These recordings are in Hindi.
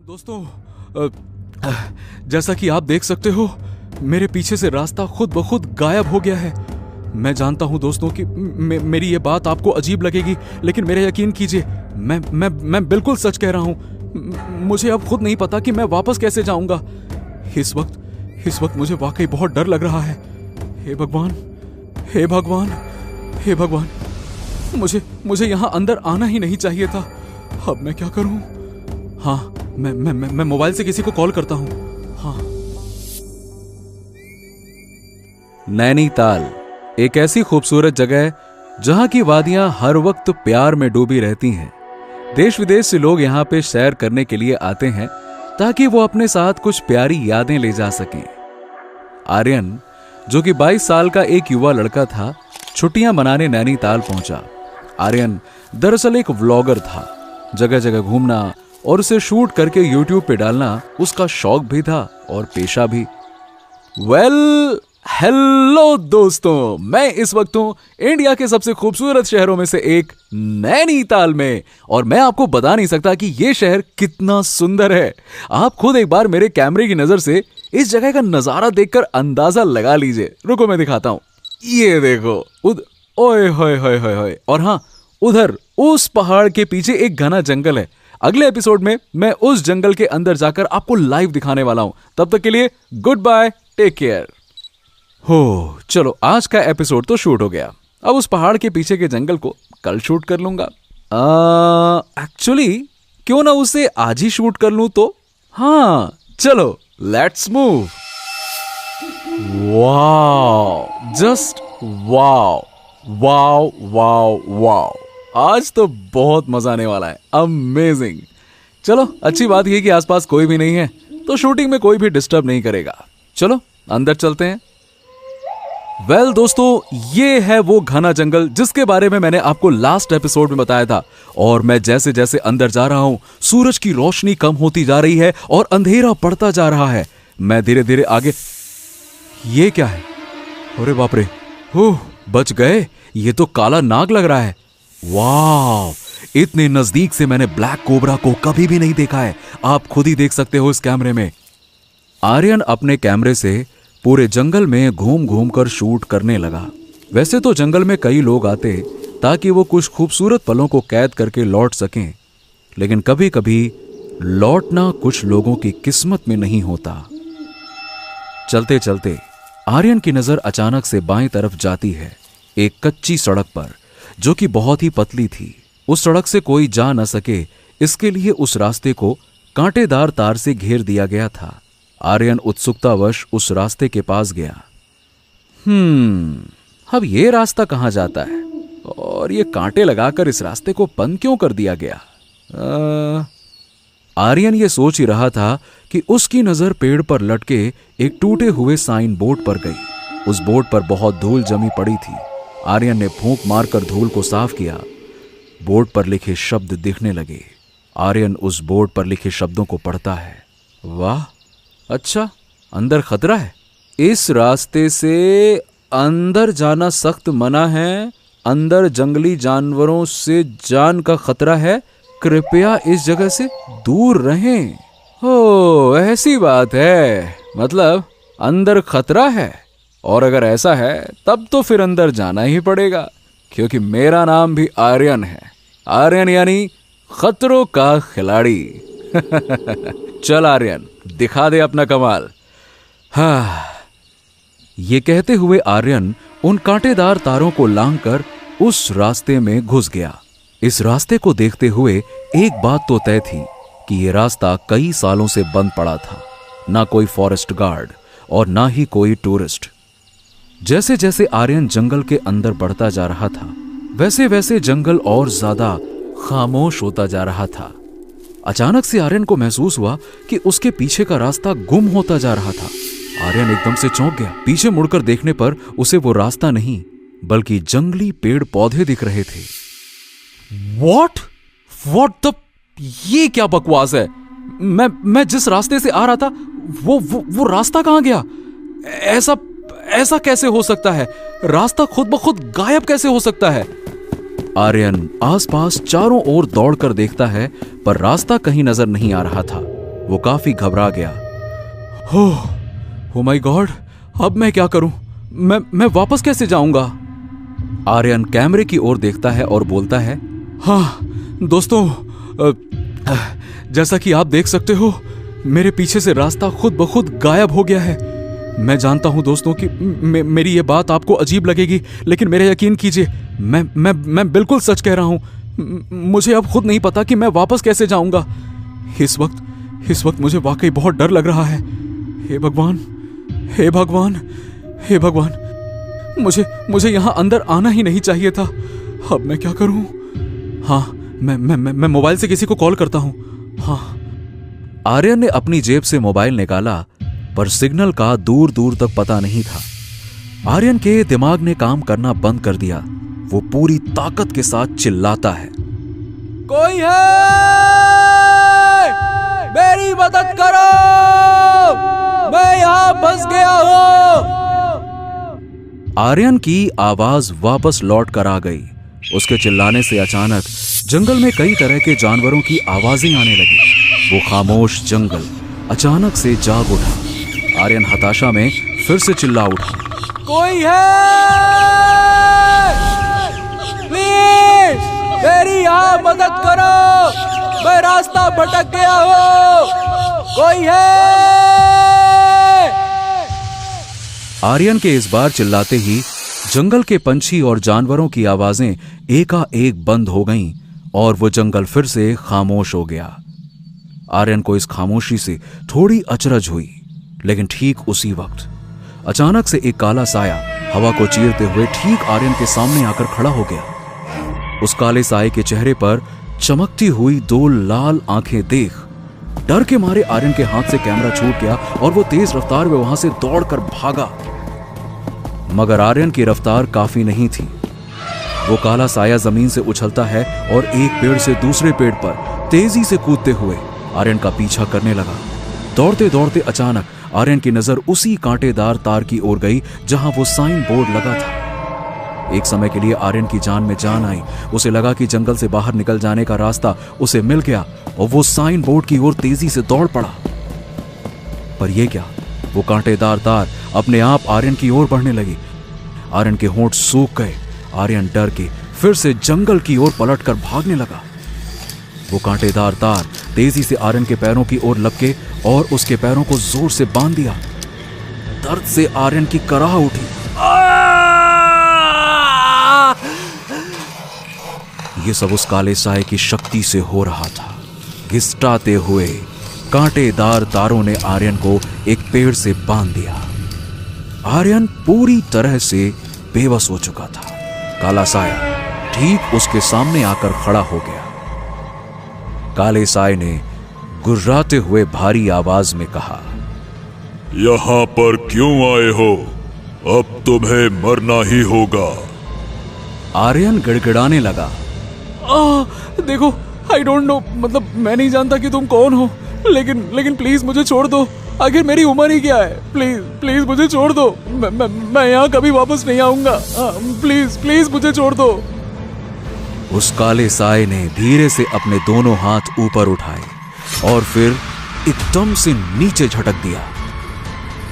दोस्तों, जैसा कि आप देख सकते हो, मेरे पीछे से रास्ता खुद ब खुद गायब हो गया है। मैं जानता हूं दोस्तों कि मेरी ये बात आपको अजीब लगेगी, लेकिन मेरा यकीन कीजिए, मैं बिल्कुल सच कह रहा हूं। मुझे अब खुद नहीं पता कि मैं वापस कैसे जाऊंगा। इस वक्त मुझे वाकई बहुत डर लग रहा है। हे भगवान, हे भगवान, हे भगवान, मुझे यहां अंदर आना ही नहीं चाहिए था। अब मैं क्या करूं? हाँ, मैं मोबाइल से किसी को कॉल करता हूं। हाँ। नैनीताल एक ऐसी खूबसूरत जगह है जहां की वादियां हर वक्त प्यार में डूबी रहती हैं। देश विदेश से लोग यहां पे सैर करने के लिए आते हैं ताकि वो अपने साथ कुछ प्यारी यादें ले जा सकें। आर्यन, जो कि 22 साल का एक युवा लड़का था, छुट्टियां मनाने नैनीताल पहुंचा। आर्यन दरअसल एक व्लॉगर था। जगह जगह घूमना और उसे शूट करके यूट्यूब पे डालना उसका शौक भी था और पेशा भी। हेलो दोस्तों, मैं इस वक्त हूं इंडिया के सबसे खूबसूरत शहरों में से एक नैनीताल में, और मैं आपको बता नहीं सकता कि यह शहर कितना सुंदर है। आप खुद एक बार मेरे कैमरे की नजर से इस जगह का नजारा देखकर अंदाजा लगा लीजिए। रुको मैं दिखाता हूं। ये देखो, ओए होए होए होए होए। और हाँ, उधर उस पहाड़ के पीछे एक घना जंगल है। अगले एपिसोड में मैं उस जंगल के अंदर जाकर आपको लाइव दिखाने वाला हूं। तब तक के लिए गुड बाय, टेक केयर। हो, चलो आज का एपिसोड तो शूट हो गया। अब उस पहाड़ के पीछे के जंगल को कल शूट कर लूंगा। एक्चुअली क्यों ना उसे आज ही शूट कर लूं तो? हाँ, चलो let's move. Wow, just wow wow wow wow. आज तो बहुत मजा आने वाला है। अमेजिंग। चलो, अच्छी बात यह कि आसपास कोई भी नहीं है, तो शूटिंग में कोई भी डिस्टर्ब नहीं करेगा। चलो अंदर चलते हैं। वेल दोस्तों, ये है वो घना जंगल जिसके बारे में मैंने आपको लास्ट एपिसोड में बताया था। और मैं जैसे जैसे अंदर जा रहा हूं, सूरज की रोशनी कम होती जा रही है और अंधेरा पड़ता जा रहा है। मैं धीरे धीरे आगे। ये क्या है? अरे बाप रे, बच गए। ये तो काला नाग लग रहा है। वाह, इतने नजदीक से मैंने ब्लैक कोबरा को कभी भी नहीं देखा है। आप खुद ही देख सकते हो इस कैमरे में। आर्यन अपने कैमरे से पूरे जंगल में घूम घूम कर शूट करने लगा। वैसे तो जंगल में कई लोग आते ताकि वो कुछ खूबसूरत पलों को कैद करके लौट सकें, लेकिन कभी कभी लौटना कुछ लोगों की किस्मत में नहीं होता। चलते चलते आर्यन की नजर अचानक से बाएं तरफ जाती है, एक कच्ची सड़क पर, जो कि बहुत ही पतली थी। उस सड़क से कोई जा न सके, इसके लिए उस रास्ते को कांटेदार तार से घेर दिया गया था। आर्यन उत्सुकतावश उस रास्ते के पास गया। अब ये रास्ता कहां जाता है और ये कांटे लगाकर इस रास्ते को बंद क्यों कर दिया गया? आर्यन ये सोच ही रहा था कि उसकी नजर पेड़ पर लटके एक टूटे हुए साइन बोर्ड पर गई। उस बोर्ड पर बहुत धूल जमी पड़ी थी। आर्यन ने फूंक मारकर धूल को साफ किया। बोर्ड पर लिखे शब्द दिखने लगे। आर्यन उस बोर्ड पर लिखे शब्दों को पढ़ता है। वाह, अच्छा, अंदर खतरा है। इस रास्ते से अंदर जाना सख्त मना है। अंदर जंगली जानवरों से जान का खतरा है। कृपया इस जगह से दूर रहें। हो, ऐसी बात है। मतलब अंदर खतरा है, और अगर ऐसा है तब तो फिर अंदर जाना ही पड़ेगा, क्योंकि मेरा नाम भी आर्यन है। आर्यन यानी खतरों का खिलाड़ी। चल आर्यन, दिखा दे अपना कमाल। हाँ, ये कहते हुए आर्यन उन कांटेदार तारों को लांघकर उस रास्ते में घुस गया। इस रास्ते को देखते हुए एक बात तो तय थी कि यह रास्ता कई सालों से बंद पड़ा था। ना कोई फॉरेस्ट गार्ड और ना ही कोई टूरिस्ट। जैसे जैसे आर्यन जंगल के अंदर बढ़ता जा रहा था, वैसे वैसे जंगल और ज्यादा खामोश होता जा रहा था। अचानक से आर्यन को महसूस हुआ कि उसके पीछे का रास्ता गुम होता जा रहा था। आर्यन एकदम से चौंक गया। पीछे मुड़कर देखने पर उसे वो रास्ता नहीं, बल्कि जंगली पेड़ पौधे दिख रहे थे। What the? ये क्या बकवास है? मैं जिस रास्ते से आ रहा था, वो रास्ता कहां गया? ऐसा कैसे हो सकता है? रास्ता खुद ब खुद गायब कैसे हो सकता है? आर्यन आसपास चारों ओर दौड़कर देखता है, पर रास्ता कहीं नजर नहीं आ रहा था। वो काफी घबरा गया। ओ माय गॉड, अब मैं क्या करूं? मैं वापस कैसे जाऊंगा? आर्यन कैमरे की ओर देखता है और बोलता है, हाँ दोस्तों, जैसा कि आप देख सकते हो, मेरे पीछे से रास्ता खुद ब खुद गायब हो गया है। मैं जानता हूं दोस्तों कि मेरी ये बात आपको अजीब लगेगी, लेकिन मेरा यकीन कीजिए, मैं बिल्कुल सच कह रहा हूं। मुझे अब खुद नहीं पता कि मैं वापस कैसे जाऊंगा। इस वक्त मुझे वाकई बहुत डर लग रहा है। हे भगवान, हे भगवान, हे भगवान, मुझे यहां अंदर आना ही नहीं चाहिए था। अब मैं क्या करूं? हाँ, मैं मोबाइल से किसी को कॉल करता हूं। हाँ। आर्यन ने अपनी जेब से मोबाइल निकाला, पर सिग्नल का दूर दूर तक पता नहीं था। आर्यन के दिमाग ने काम करना बंद कर दिया। वो पूरी ताकत के साथ चिल्लाता है, कोई है? मेरी मदद करो, मैं यहां फंस गया हूं। आर्यन की आवाज वापस लौट कर आ गई। उसके चिल्लाने से अचानक जंगल में कई तरह के जानवरों की आवाजें आने लगी। वो खामोश जंगल अचानक से जाग उठा। आर्यन हताशा में फिर से चिल्ला उठा, कोई है? प्लीज मेरी यहां मदद करो, मैं रास्ता भटक गया हूं। कोई है? आर्यन के इस बार चिल्लाते ही जंगल के पंछी और जानवरों की आवाजें एकाएक बंद हो गईं और वो जंगल फिर से खामोश हो गया। आर्यन को इस खामोशी से थोड़ी अचरज हुई, लेकिन ठीक उसी वक्त अचानक से एक काला साया हवा को चीरते हुए ठीक आर्यन के सामने आकर खड़ा हो गया। उस काले साये के चेहरे पर चमकती हुई दो लाल आंखें देख डर के मारे आर्यन के हाथ से कैमरा छूट गया और वो तेज रफ्तार में वहां से दौड़कर भागा। मगर आर्यन की रफ्तार काफी नहीं थी। वो काला साया जमीन से उछलता है और एक पेड़ से दूसरे पेड़ पर तेजी से कूदते हुए आर्यन का पीछा करने लगा। दौड़ते दौड़ते अचानक आर्यन की नजर उसी कांटेदार तार की ओर गई जहां वो साइन बोर्ड लगा था। एक समय के लिए आर्यन की जान में जान आई। उसे लगा कि जंगल से बाहर निकल जाने का रास्ता उसे मिल गया और वो साइन बोर्ड की ओर तेजी से दौड़ पड़ा। पर यह क्या, वो कांटेदार तार अपने आप आर्यन की ओर बढ़ने लगी। आर्यन के होंठ सूख गए। आर्यन डर के फिर से जंगल की ओर पलटकर भागने लगा। वो कांटेदार तार तेजी से आर्यन के पैरों की ओर लपके और उसके पैरों को जोर से बांध दिया। दर्द से आर्यन की कराह उठी। ये सब उस काले साये की शक्ति से हो रहा था। घिसटाते हुए कांटेदार तारों ने आर्यन को एक पेड़ से बांध दिया। आर्यन पूरी तरह से बेबस हो चुका था। काला साया ठीक उसके सामने आकर खड़ा हो गया। काले साये ने गुर्राते हुए भारी आवाज में कहा, यहां पर क्यों आए हो? अब तुम्हें मरना ही होगा। आर्यन गिड़गिड़ाने लगा, देखो, आई डोंट नो, मतलब मैं नहीं जानता कि तुम कौन हो, लेकिन प्लीज मुझे छोड़ दो। आखिर मेरी उम्र ही क्या है? प्लीज मुझे छोड़ दो। मैं यहाँ कभी वापस नहीं आऊंगा। प्लीज मुझे छोड़ दो। उस काले साये ने धीरे से अपने दोनों हाथ ऊपर उठाए और फिर एकदम से नीचे झटक दिया।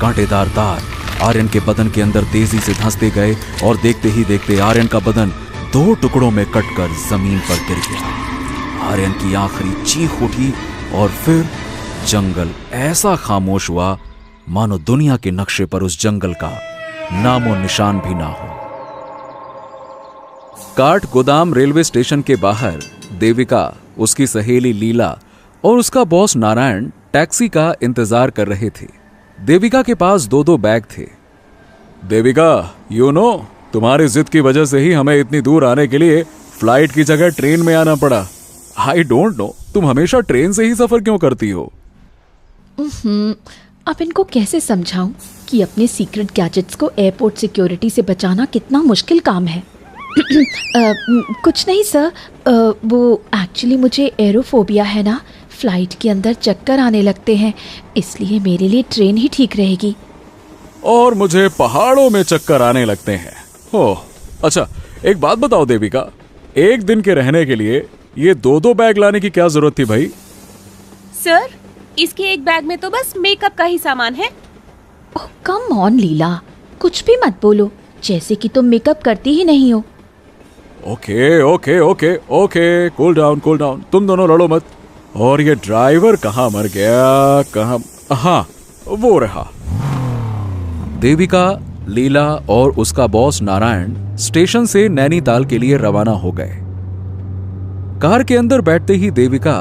कांटेदार तार आर्यन के बदन के अंदर तेजी से धंसते गए और देखते ही देखते आर्यन का बदन दो टुकड़ों में कटकर जमीन पर गिर गया। आर्यन की आखिरी चीख उठी और फिर जंगल ऐसा खामोश हुआ मानो दुनिया के नक्शे पर उस जंगल का नामो निशान भी ना हो। काठ गोदाम रेलवे स्टेशन के बाहर देविका, उसकी सहेली लीला और उसका बॉस नारायण टैक्सी का इंतजार कर रहे थे। देविका के पास दो बैग थे। देविका, तुम्हारी जिद की वजह से ही हमें इतनी दूर आने के लिए फ्लाइट की जगह ट्रेन में आना पड़ा। आई डोंट नो, तुम हमेशा ट्रेन से ही सफर क्यों करती हो? अब इनको कैसे समझाऊं कि अपने सीक्रेट गैजेट्स को एयरपोर्ट सिक्योरिटी से बचाना कितना मुश्किल काम है। कुछ नहीं सर, वो एक्चुअली मुझे एरोफोबिया है ना, फ्लाइट के अंदर चक्कर आने लगते हैं, इसलिए मेरे लिए ट्रेन ही ठीक रहेगी। और मुझे पहाड़ों में चक्कर आने लगते हैं। ओह अच्छा, एक बात बताओ देविका, एक दिन के रहने के लिए ये दो बैग लाने की क्या जरूरत थी भाई? सर, इसके एक बैग में तो बस मेकअप का ही सामान है। ओह कम ऑन लीला, कुछ भी मत बोलो, जैसे कि तुम मेकअप करती ही नहीं हो। Okay okay okay okay, cool down, तुम दोनों लड़ो मत। और ये ड्राइवर कहाँ मर गया, कहाँ? हाँ वो रहा। देविका, लीला और उसका बॉस नारायण स्टेशन से नैनीताल के लिए रवाना हो गए। कार के अंदर बैठते ही देविका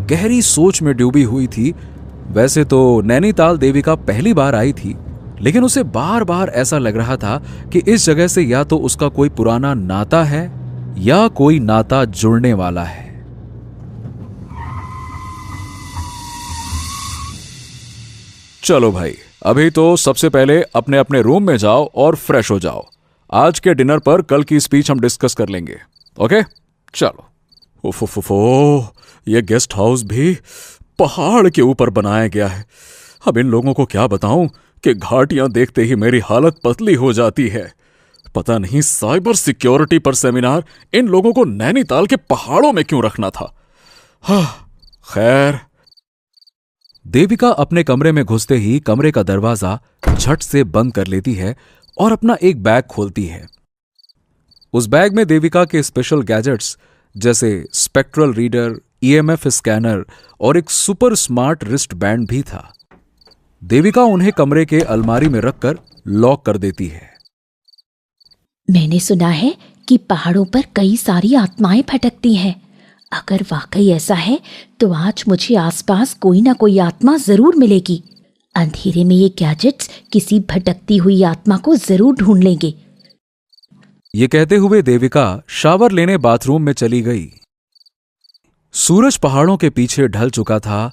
गहरी सोच में डूबी हुई थी। वैसे तो नैनीताल देविका पहली बार आई थी, लेकिन उसे बार बार ऐसा लग रहा था कि इस जगह से या तो उसका कोई पुराना नाता है या कोई नाता जुड़ने वाला है। चलो भाई, अभी तो सबसे पहले अपने अपने रूम में जाओ और फ्रेश हो जाओ। आज के डिनर पर कल की स्पीच हम डिस्कस कर लेंगे। ओके चलो। ओफोफोफो, ये गेस्ट हाउस भी पहाड़ के ऊपर बनाया गया है। अब इन लोगों को क्या बताऊं कि घाटियां देखते ही मेरी हालत पतली हो जाती है। पता नहीं साइबर सिक्योरिटी पर सेमिनार इन लोगों को नैनीताल के पहाड़ों में क्यों रखना था। हाँ खैर। देविका अपने कमरे में घुसते ही कमरे का दरवाजा झट से बंद कर लेती है और अपना एक बैग खोलती है। उस बैग में देविका के स्पेशल गैजेट्स जैसे स्पेक्ट्रल रीडर, ईएमएफ स्कैनर और एक सुपर स्मार्ट रिस्ट बैंड भी था। देविका उन्हें कमरे के अलमारी में रखकर लॉक कर देती है। मैंने सुना है कि पहाड़ों पर कई सारी आत्माएं भटकती हैं। अगर वाकई ऐसा है तो आज मुझे आसपास कोई ना कोई आत्मा जरूर मिलेगी। अंधेरे में ये गैजेट्स किसी भटकती हुई आत्मा को जरूर ढूंढ लेंगे। ये कहते हुए देविका शावर लेने बाथरूम में चली गई। सूरज पहाड़ों के पीछे ढल चुका था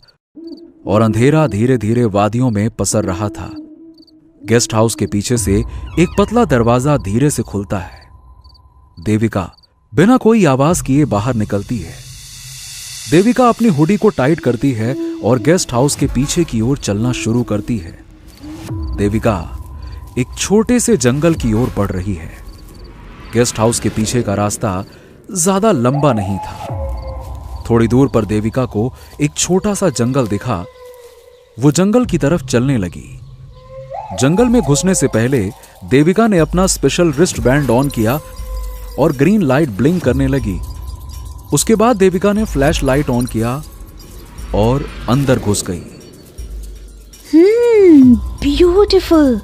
और अंधेरा धीरे धीरे वादियों में पसर रहा था। गेस्ट हाउस के पीछे से एक पतला दरवाजा धीरे से खुलता है। देविका बिना कोई आवाज किए बाहर निकलती है। देविका अपनी हुडी को टाइट करती है और गेस्ट हाउस के पीछे की ओर चलना शुरू करती है। देविका एक छोटे से जंगल की ओर बढ़ रही है। गेस्ट हाउस के पीछे का रास्ता ज्यादा लंबा नहीं था। थोड़ी दूर पर देविका को एक छोटा सा जंगल दिखा। वो जंगल की तरफ चलने लगी। जंगल में घुसने से पहले देविका ने अपना स्पेशल रिस्ट बैंड ऑन किया और ग्रीन लाइट ब्लिंक करने लगी। उसके बाद देविका ने फ्लैश लाइट ऑन किया और अंदर घुस गई। ब्यूटीफुल,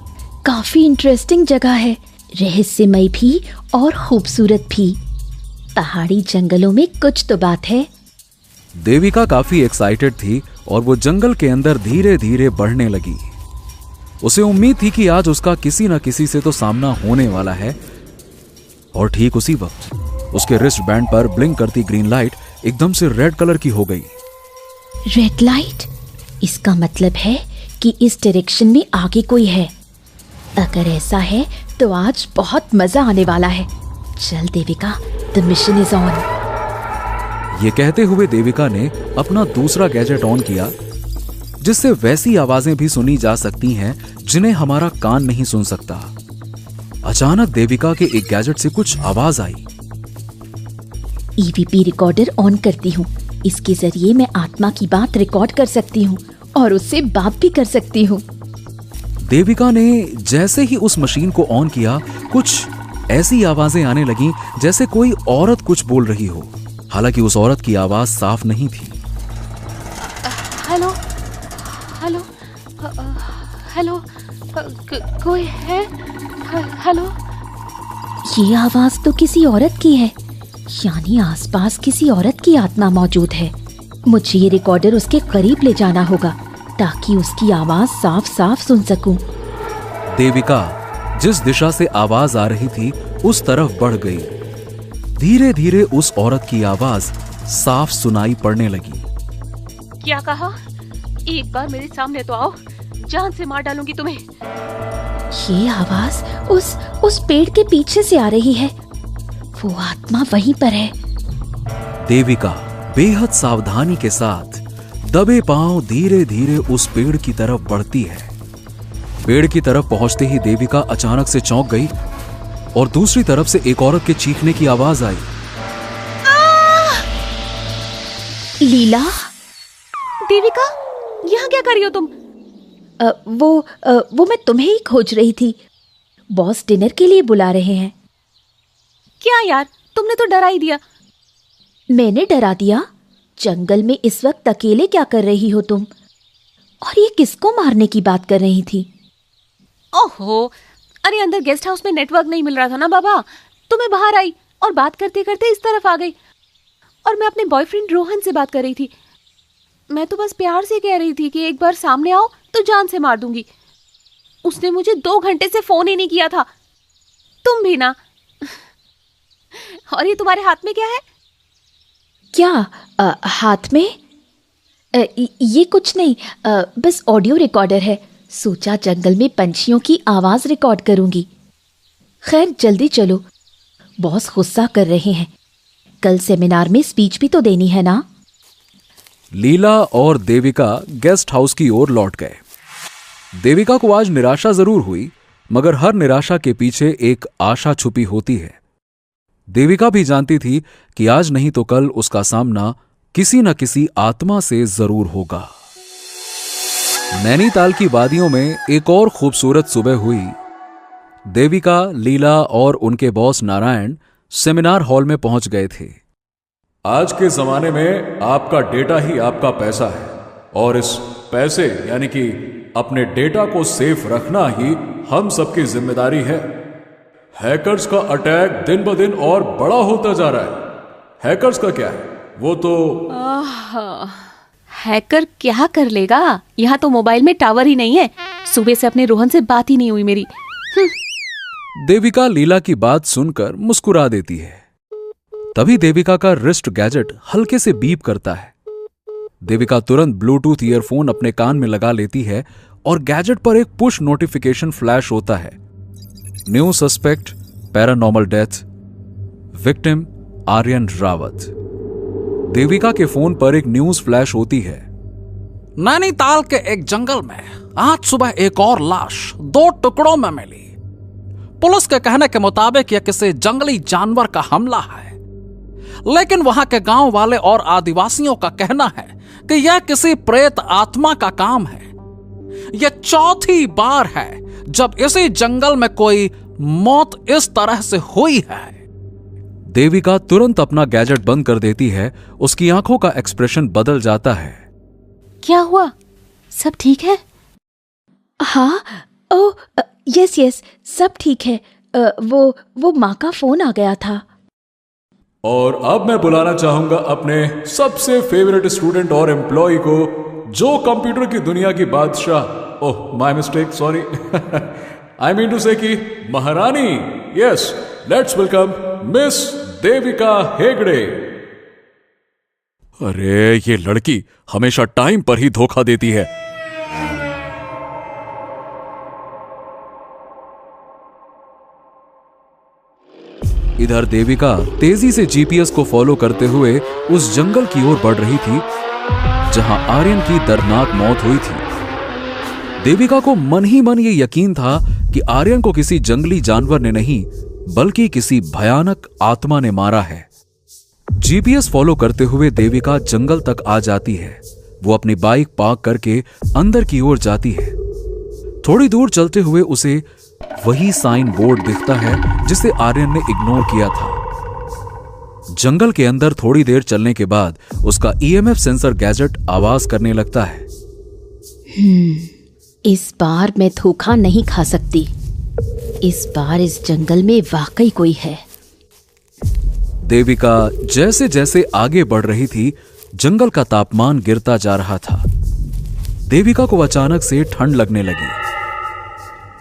काफी इंटरेस्टिंग जगह है, रहस्यमय भी और खूबसूरत भी। पहाड़ी जंगलों में कुछ तो बात है। देविका काफी एक्साइटेड थी और वो जंगल के अंदर धीरे धीरे बढ़ने लगी। उसे उम्मीद थी कि आज उसका किसी न किसी से तो सामना होने वाला है। और ठीक उसी वक्त उसके रिस्ट बैंड पर ब्लिंक करती ग्रीन लाइट एकदम से रेड कलर की हो गई। Red light? इसका मतलब है कि इस डायरेक्शन में आगे कोई है। अगर ऐसा है तो आज बहुत मजा आने वाला है। चल Devika, the mission is on. ये कहते हुए देविका ने अपना दूसरा गैजेट ऑन किया, जिससे वैसी आवाजें भी सुनी जा सकती हैं जिन्हें हमारा कान नहीं सुन सकता। अचानक देविका के एक गैजेट से कुछ आवाज आई। ईवीपी रिकॉर्डर ऑन करती हूँ। इसके जरिए मैं आत्मा की बात रिकॉर्ड कर सकती हूँ और उससे बात भी कर सकती हूँ। देविका ने जैसे ही उस मशीन को ऑन किया, कुछ ऐसी आवाजें आने लगीं जैसे कोई औरत कुछ बोल रही हो। हालांकि उस औरत की आवाज साफ नहीं थी। हेलो हेलो हेलो, कोई है? हेलो। ये आवाज तो किसी औरत की है, यानी आसपास किसी औरत की आत्मा मौजूद है। मुझे ये रिकॉर्डर उसके करीब ले जाना होगा ताकि उसकी आवाज साफ साफ सुन सकूं। देविका जिस दिशा से आवाज आ रही थी उस तरफ बढ़ गई। धीरे धीरे उस औरत की आवाज साफ सुनाई पड़ने लगी। क्या कहा? एक बार मेरे सामने तो आओ, जान से मार डालूंगी तुम्हें। ये आवाज उस पेड़ के पीछे से आ रही है। वो आत्मा वहीं पर है। देविका बेहद सावधानी के साथ दबे पांव धीरे धीरे उस पेड़ की तरफ बढ़ती है। पेड़ की तरफ पहुंचते ही देविका अचानक से चौंक गई और दूसरी तरफ से एक औरत के चीखने की आवाज आई। लीला? देविका, यहाँ क्या कर रही हो तुम? वो मैं तुम्हें ही खोज रही थी। बॉस डिनर के लिए बुला रहे हैं। क्या यार, तुमने तो डरा ही दिया। मैंने डरा दिया? जंगल में इस वक्त अकेले क्या कर रही हो तुम? और ये किसको मारने की बात कर रही थी? ओहो, अरे अंदर गेस्ट हाउस में नेटवर्क नहीं मिल रहा था ना बाबा, तो मैं बाहर आई और बात करते करते इस तरफ आ गई। और मैं अपने बॉयफ्रेंड रोहन से बात कर रही थी। मैं तो बस प्यार से कह रही थी कि एक बार सामने आओ तो जान से मार दूंगी। उसने मुझे 2 घंटे से फोन ही नहीं किया था। तुम भी ना। और ये तुम्हारे हाथ में क्या है? क्या हाथ में? ये कुछ नहीं, बस ऑडियो रिकॉर्डर है। सोचा जंगल में पंछियों की आवाज रिकॉर्ड करूंगी। खैर जल्दी चलो, बॉस गुस्सा कर रहे हैं। कल सेमिनार में स्पीच भी तो देनी है ना। लीला और देविका गेस्ट हाउस की ओर लौट गए। देविका को आज निराशा जरूर हुई, मगर हर निराशा के पीछे एक आशा छुपी होती है। देविका भी जानती थी कि आज नहीं तो कल उसका सामना किसी न किसी आत्मा से जरूर होगा। नैनीताल की वादियों में एक और खूबसूरत सुबह हुई। देविका, लीला और उनके बॉस नारायण सेमिनार हॉल में पहुंच गए थे। आज के जमाने में आपका डेटा ही आपका पैसा है, और इस पैसे यानी कि अपने डेटा को सेफ रखना ही हम सबकी जिम्मेदारी है। हैकर्स का अटैक दिन ब दिन और बड़ा होता जा रहा है। हैकर्स का क्या है, वो तो हैकर क्या कर लेगा? यहाँ तो मोबाइल में टावर ही नहीं है। सुबह से अपने रोहन से बात ही नहीं हुई मेरी। देविका लीला की बात सुनकर मुस्कुरा देती है। तभी देविका का रिस्ट गैजेट हल्के से बीप करता है। देविका तुरंत ब्लूटूथ ईयरफोन अपने कान में लगा लेती है और गैजेट पर एक पुश नोटिफिकेशन फ्लैश होता है। New suspect, paranormal death, victim Aryan Rawat. Devika के फोन पर एक न्यूज फ्लैश होती है। नैनीताल के एक जंगल में आज सुबह एक और लाश 2 टुकड़ों में मिली। पुलिस के कहने के मुताबिक यह किसी जंगली जानवर का हमला है, लेकिन वहां के गांव वाले और आदिवासियों का कहना है कि यह किसी प्रेत आत्मा का काम है। यह चौथी बार है जब इसी जंगल में कोई मौत इस तरह से हुई है। देविका तुरंत अपना गैजेट बंद कर देती है। उसकी आंखों का एक्सप्रेशन बदल जाता है। क्या हुआ? सब ठीक है? हाँ, ओ यस, सब ठीक है। वो माँ का फोन आ गया था। और अब मैं बुलाना चाहूंगा अपने सबसे फेवरेट स्टूडेंट और एम्प्लॉय को, जो कंप्यूटर की दुनिया की बादशाह, oh my mistake, sorry, I mean to say कि महारानी। Yes, let's welcome miss Devika Hegde. अरे ये लड़की हमेशा टाइम पर ही धोखा देती है। इधर देविका तेजी से जीपीएस को फॉलो करते हुए उस जंगल की ओर बढ़ रही थी जहां आर्यन की दर्दनाक मौत हुई थी। देविका को मन ही मन ये यकीन था कि आर्यन को किसी जंगली जानवर ने नहीं बल्कि किसी भयानक आत्मा ने मारा है। जीपीएस फॉलो करते हुए देविका जंगल तक आ जाती है। वो अपनी बाइक पार्क करके अंदर की ओर जाती है। थोड़ी दूर चलते हुए उसे वही साइन बोर्ड दिखता है जिसे आर्यन ने इग्नोर किया था। जंगल के अंदर थोड़ी देर चलने के बाद उसका ईएमएफ सेंसर गैजेट आवाज करने लगता है। इस बार मैं धोखा नहीं खा सकती। इस बार इस जंगल में वाकई कोई है। देविका जैसे जैसे आगे बढ़ रही थी, जंगल का तापमान गिरता जा रहा था। देविका को अचानक से ठंड लगने लगी।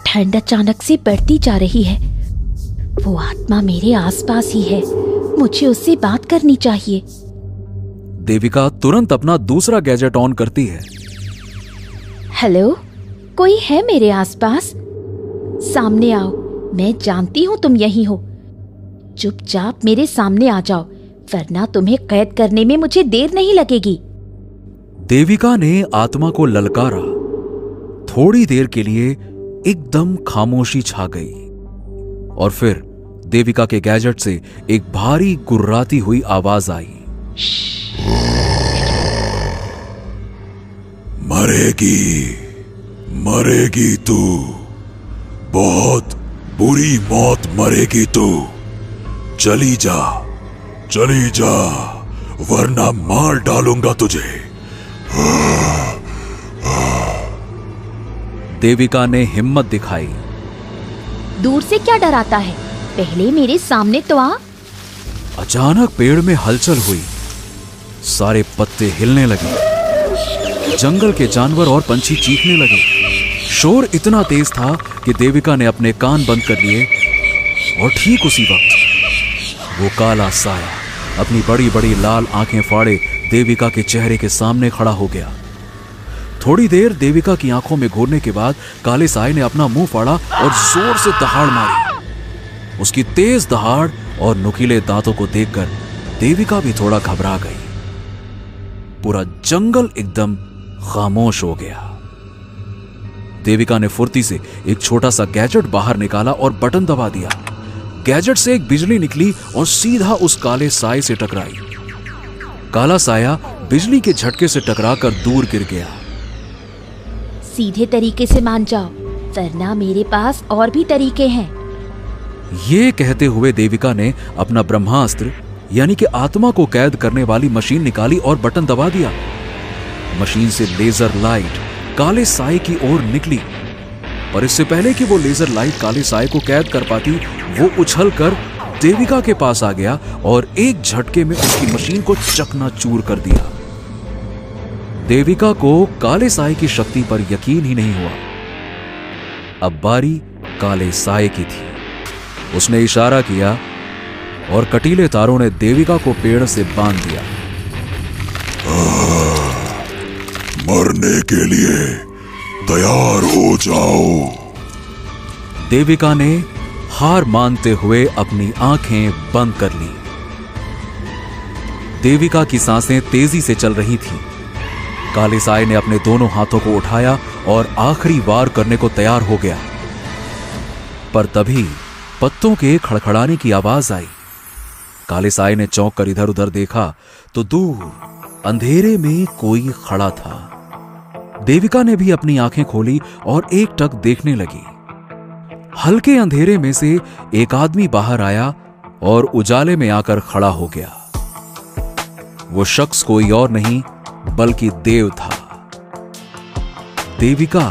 ठंड अचानक से बढ़ती जा रही है। वो आत्मा मेरे आसपास ही है। मुझे उससे बात करनी चाहिए। देविका तुरंत अपना दूसरा गैजेट ऑन करती है। हेलो, कोई है मेरे आसपास? सामने आओ, मैं जानती हूं तुम यहीं हो। चुपचाप मेरे सामने आ जाओ, वरना तुम्हें कैद करने में मुझे देर नहीं लगेगी। देविका ने आत्मा को ललकारा। थोड़ी देर के लिए एकदम खामोशी छा गई और फिर देविका के गैजेट से एक भारी गुर्राती हुई आवाज आई। मरेगी, मरेगी तू, बहुत बुरी मौत मरेगी तू। चली जा, चली जा, वरना मार डालूंगा तुझे। देविका ने हिम्मत दिखाई। दूर से क्या डराता है, पहले मेरे सामने तो आ। अचानक पेड़ में हलचल हुई, सारे पत्ते हिलने लगे, जंगल के जानवर और पंछी चीखने लगे। शोर इतना तेज था कि देविका ने अपने कान बंद कर लिए और ठीक उसी वक्त वो काला साया अपनी बड़ी बड़ी लाल आंखें फाड़े देविका के चेहरे के सामने खड़ा हो गया। थोड़ी देर देविका की आंखों में घूरने के बाद काले साये ने अपना मुंह फाड़ा और जोर से दहाड़ मारी। उसकी तेज दहाड़ और नुकीले दांतों को देखकर देविका भी थोड़ा घबरा गई। पूरा जंगल एकदम खामोश हो गया। देविका ने फुर्ती से एक छोटा सा गैजेट बाहर निकाला और बटन दबा दिया। गैजेट से एक बिजली निकली और सीधा उस काले साये से टकराई। काला साया बिजली के झटके से टकराकर दूर गिर गया। सीधे तरीके से मान जाओ, वरना मेरे पास और भी तरीके हैं। ये कहते हुए देविका ने अपना ब्रह्मास्त्र यानी कि आत्मा को कैद करने वाली मशीन निकाली और बटन दबा दिया। मशीन से लेजर लाइट काले साये की ओर निकली, पर इससे पहले कि वो लेजर लाइट काले साये को कैद कर पाती, वो उछलकर देविका के पास आ गया और एक झटके में उसकी मशीन को चकनाचूर कर दिया। देविका को काले साये की शक्ति पर यकीन ही नहीं हुआ। अब बारी काले साये की थी। उसने इशारा किया और कटीले तारों ने देविका को पेड़ से बांध दिया। मरने के लिए तैयार हो जाओ। देविका ने हार मानते हुए अपनी आंखें बंद कर ली। देविका की सांसें तेजी से चल रही थीं। काले साये ने अपने दोनों हाथों को उठाया और आखिरी वार करने को तैयार हो गया, पर तभी पत्तों के खड़खड़ाने की आवाज आई। काले साये ने चौंक कर इधर उधर देखा तो दूर अंधेरे में कोई खड़ा था। देविका ने भी अपनी आंखें खोली और एकटक देखने लगी। हल्के अंधेरे में से एक आदमी बाहर आया और उजाले में आकर खड़ा हो गया। वो शख्स कोई और नहीं बल्कि देव था। देविका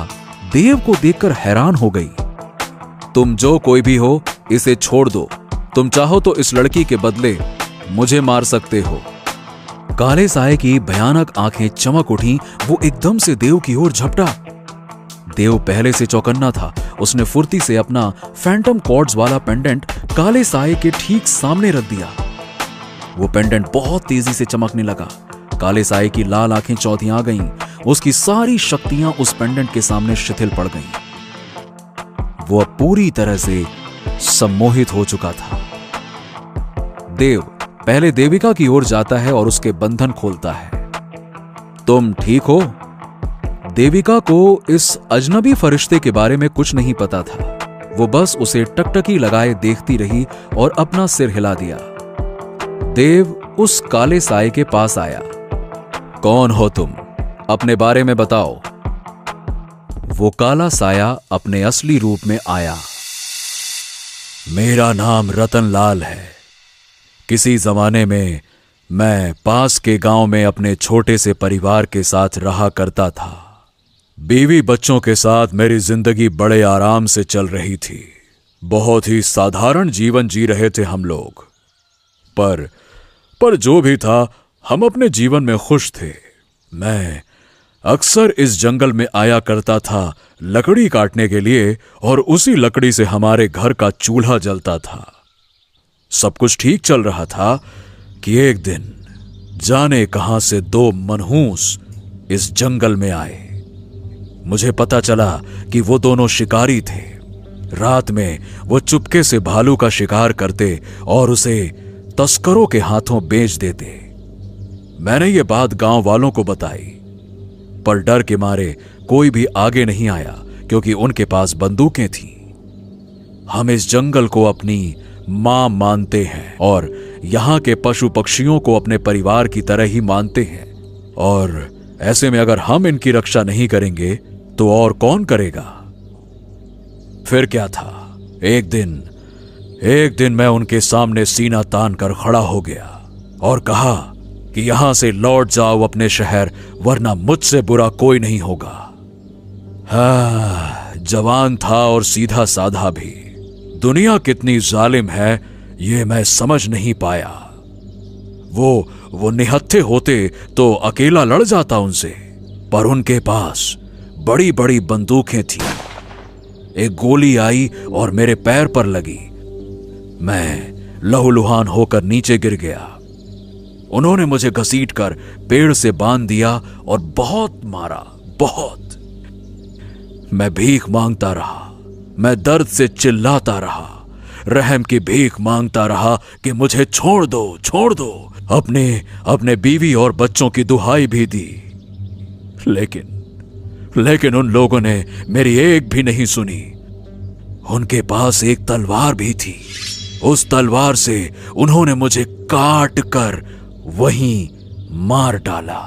देव को देखकर हैरान हो गई। तुम जो कोई भी हो, इसे छोड़ दो। तुम चाहो तो इस लड़की के बदले मुझे मार सकते हो। काले साये की भयानक आंखें चमक उठी। वो एकदम से देव की ओर झपटा। देव पहले से चौकन्ना था। उसने फुर्ती से अपना फैंटम कॉर्ड्स वाला पेंडेंट काले साये के ठीक सामने रख दिया। वो पेंडेंट बहुत तेजी से चमकने लगा। काले साये की लाल आंखें चौधियां गईं। उसकी सारी शक्तियां उस पेंडेंट के सामने शिथिल पड़ गईं। वो अब पूरी तरह से सम्मोहित हो चुका था। देव पहले देविका की ओर जाता है और उसके बंधन खोलता है। तुम ठीक हो? देविका को इस अजनबी फरिश्ते के बारे में कुछ नहीं पता था। वो बस उसे टकटकी लगाए देखती रही और अपना सिर हिला दिया। देव उस काले साये के पास आया। कौन हो तुम? अपने बारे में बताओ। वो काला साया अपने असली रूप में आया। मेरा नाम रतनलाल है। किसी जमाने में मैं पास के गांव में अपने छोटे से परिवार के साथ रहा करता था। बीवी बच्चों के साथ मेरी जिंदगी बड़े आराम से चल रही थी। बहुत ही साधारण जीवन जी रहे थे हम लोग। पर जो भी था, हम अपने जीवन में खुश थे। मैं अक्सर इस जंगल में आया करता था लकड़ी काटने के लिए, और उसी लकड़ी से हमारे घर का चूल्हा जलता था। सब कुछ ठीक चल रहा था कि एक दिन जाने कहां से दो मनहूस इस जंगल में आए। मुझे पता चला कि वो दोनों शिकारी थे। रात में वो चुपके से भालू का शिकार करते और उसे तस्करों के हाथों बेच देते। मैंने ये बात गांव वालों को बताई, पर डर के मारे कोई भी आगे नहीं आया, क्योंकि उनके पास बंदूकें थीं। हम इस जंगल को अपनी मां मानते हैं और यहां के पशु पक्षियों को अपने परिवार की तरह ही मानते हैं, और ऐसे में अगर हम इनकी रक्षा नहीं करेंगे तो और कौन करेगा? फिर क्या था, एक दिन मैं उनके सामने सीना तान कर खड़ा हो गया और कहा कि यहां से लौट जाओ अपने शहर, वरना मुझसे बुरा कोई नहीं होगा। जवान था और सीधा साधा भी। दुनिया कितनी जालिम है ये मैं समझ नहीं पाया। वो निहत्थे होते तो अकेला लड़ जाता उनसे, पर उनके पास बड़ी बड़ी बंदूकें थी। एक गोली आई और मेरे पैर पर लगी। मैं लहूलुहान होकर नीचे गिर गया। उन्होंने मुझे घसीटकर पेड़ से बांध दिया और बहुत मारा, बहुत। मैं भीख मांगता रहा, मैं दर्द से चिल्लाता रहा, रहम की भीख मांगता रहा कि मुझे छोड़ दो, छोड़ दो। अपने बीवी और बच्चों की दुहाई भी दी, लेकिन उन लोगों ने मेरी एक भी नहीं सुनी। उनके पास एक तलवार भी थी। उस तलवार से उन्होंने मुझे काट कर वहीं मार डाला।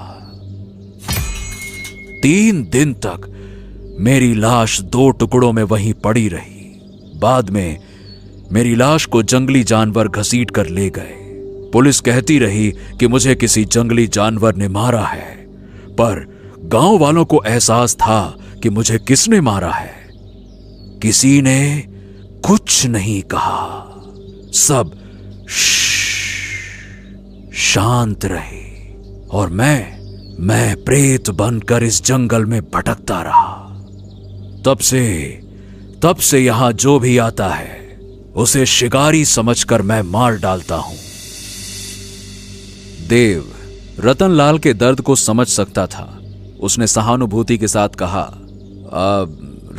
3 दिन तक मेरी लाश 2 टुकड़ों में वहीं पड़ी रही। बाद में मेरी लाश को जंगली जानवर घसीट कर ले गए। पुलिस कहती रही कि मुझे किसी जंगली जानवर ने मारा है, पर गांव वालों को एहसास था कि मुझे किसने मारा है। किसी ने कुछ नहीं कहा। सब शांत रहे और मैं प्रेत बनकर इस जंगल में भटकता रहा। तब से यहां जो भी आता है उसे शिकारी समझकर मैं मार डालता हूं। देव रतनलाल के दर्द को समझ सकता था। उसने सहानुभूति के साथ कहा,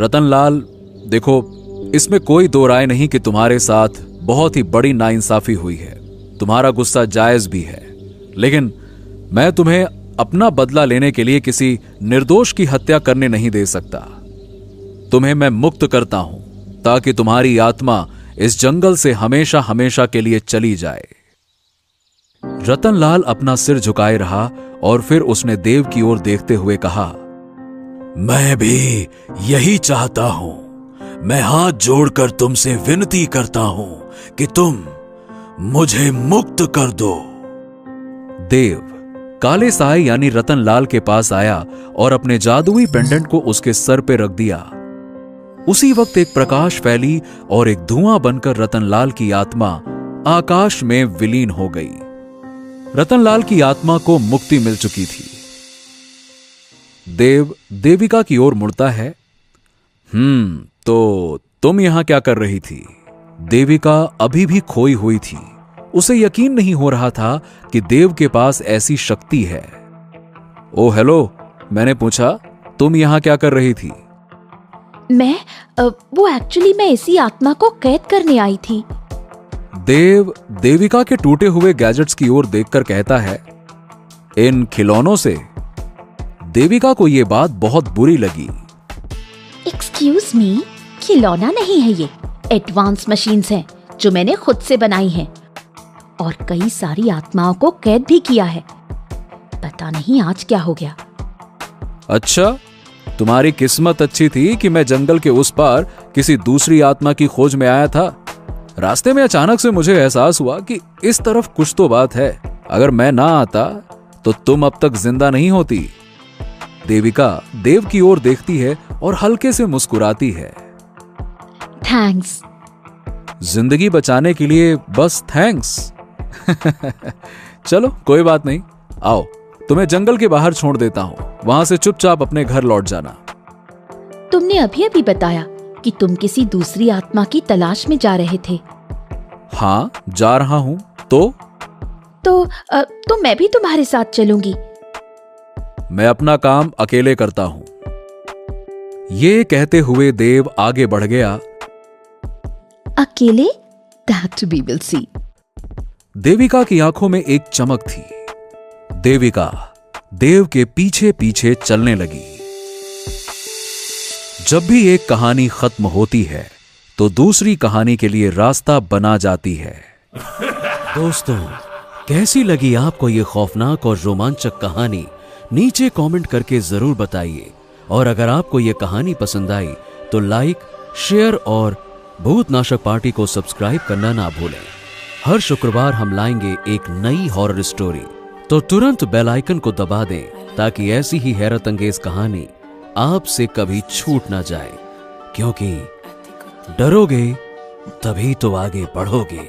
रतनलाल, देखो, इसमें कोई दो राय नहीं कि तुम्हारे साथ बहुत ही बड़ी नाइंसाफी हुई है। तुम्हारा गुस्सा जायज भी है, लेकिन मैं तुम्हें अपना बदला लेने के लिए किसी निर्दोष की हत्या करने नहीं दे सकता। तुम्हें मैं मुक्त करता हूं ताकि तुम्हारी आत्मा इस जंगल से हमेशा हमेशा के लिए चली जाए। रतनलाल अपना सिर झुकाए रहा और फिर उसने देव की ओर देखते हुए कहा, मैं भी यही चाहता हूं। मैं हाथ जोड़कर तुमसे विनती करता हूं कि तुम मुझे मुक्त कर दो। देव काले साए यानी रतनलाल के पास आया और अपने जादुई पेंडेंट को उसके सर पे रख दिया। उसी वक्त एक प्रकाश फैली और एक धुआं बनकर रतनलाल की आत्मा आकाश में विलीन हो गई। रतनलाल की आत्मा को मुक्ति मिल चुकी थी। देव देविका की ओर मुड़ता है। तो तुम यहां क्या कर रही थी? देविका अभी भी खोई हुई थी। उसे यकीन नहीं हो रहा था कि देव के पास ऐसी शक्ति है। ओ हेलो, मैंने पूछा, तुम यहां क्या कर रही थी? वो एक्चुअली मैं इसी आत्मा को कैद करने आई थी। देव देविका के टूटे हुए गैजेट्स की ओर देखकर कहता है, इन खिलौनों से? देविका को यह बात बहुत बुरी लगी। एक्सक्यूज मी, खिलौना नहीं है ये, एडवांस मशीन्स हैं जो मैंने खुद से बनाई हैं और कई सारी आत्माओं को कैद भी किया है। पता नहीं आज क्या हो गया। अच्छा, तुम्हारी किस्मत अच्छी थी कि मैं जंगल के उस पार किसी दूसरी आत्मा की खोज में आया था। रास्ते में अचानक से मुझे एहसास हुआ कि इस तरफ कुछ तो बात है। अगर मैं ना आता तो तुम अब तक जिंदा नहीं होती। देविका देव की ओर देखती है और हल्के से मुस्कुराती है। थैंक्स। जिंदगी बचाने के लिए बस थैंक्स। चलो कोई बात नहीं, आओ तुम्हें जंगल के बाहर छोड़ देता हूं। वहां से चुपचाप अपने घर लौट जाना। तुमने अभी अभी बताया कि तुम किसी दूसरी आत्मा की तलाश में जा रहे थे। हाँ, जा रहा हूं। तो मैं भी तुम्हारे साथ चलूंगी। मैं अपना काम अकेले करता हूं। ये कहते हुए देव आगे बढ़ गया। अकेले? That we will see। Devika की आंखों में एक चमक थी। देविका देव के पीछे पीछे चलने लगी। जब भी एक कहानी खत्म होती है तो दूसरी कहानी के लिए रास्ता बना जाती है। दोस्तों, कैसी लगी आपको ये खौफनाक और रोमांचक कहानी? नीचे कमेंट करके जरूर बताइए। और अगर आपको यह कहानी पसंद आई तो लाइक, शेयर और भूतनाशक पार्टी को सब्सक्राइब करना ना भूलें। हर शुक्रवार हम लाएंगे एक नई हॉरर स्टोरी, तो तुरंत बेल आइकन को दबा दें ताकि ऐसी ही हैरत अंगेज कहानी आपसे कभी छूट ना जाए, क्योंकि डरोगे तभी तो आगे बढ़ोगे।